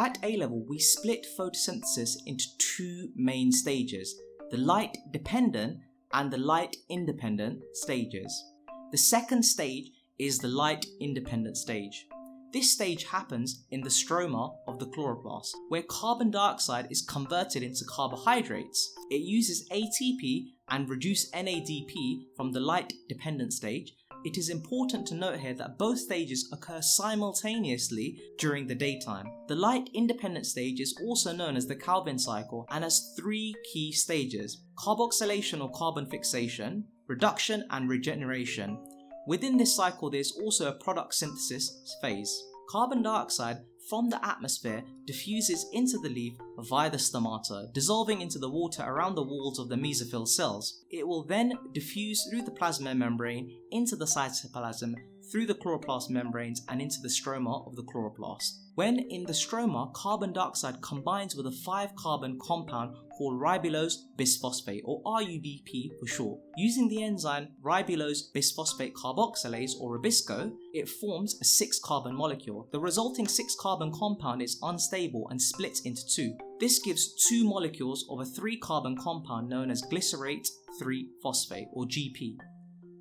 At A level, we split photosynthesis into two main stages, the light-dependent and the light-independent stages. The second stage is the light-independent stage. This stage happens in the stroma of the chloroplast, where carbon dioxide is converted into carbohydrates. It uses ATP and reduced NADP from the light-dependent stage. It is important to note here that both stages occur simultaneously during the daytime. The light-independent stage is also known as the Calvin cycle and has three key stages: carboxylation or carbon fixation, reduction, and regeneration. Within this cycle, there is also a product synthesis phase. Carbon dioxide from the atmosphere diffuses into the leaf via the stomata, dissolving into the water around the walls of the mesophyll cells. It will then diffuse through the plasma membrane into the cytoplasm, through the chloroplast membranes, and into the stroma of the chloroplast. When in the stroma, carbon dioxide combines with a 5-carbon compound called ribulose bisphosphate, or RUBP for short. Using the enzyme ribulose bisphosphate carboxylase, or Ribisco, it forms a 6-carbon molecule. The resulting 6-carbon compound is unstable and splits into two. This gives two molecules of a 3-carbon compound known as glycerate 3-phosphate, or GP.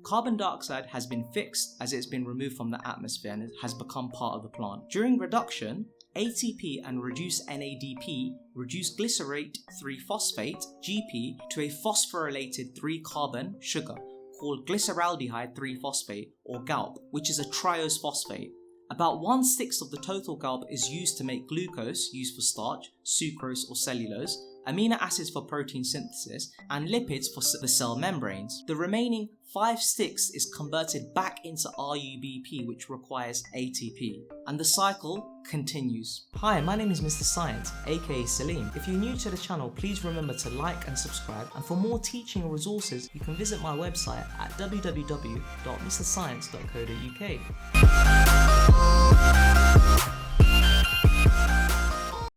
Carbon dioxide has been fixed as it's been removed from the atmosphere and it has become part of the plant. During reduction, ATP and reduced NADP reduce glycerate 3-phosphate GP to a phosphorylated 3-carbon sugar called glyceraldehyde 3-phosphate, or GALP, which is a triose phosphate. About 1/6 of the total GALP is used to make glucose, used for starch, sucrose or cellulose, amino acids for protein synthesis, and lipids for the cell membranes. The remaining 5/6 is converted back into RUBP, which requires ATP, and the cycle continues. Hi, my name is Mr. Science, aka Salim. If you're new to the channel, please remember to like and subscribe, and for more teaching resources, you can visit my website at www.mrscience.co.uk.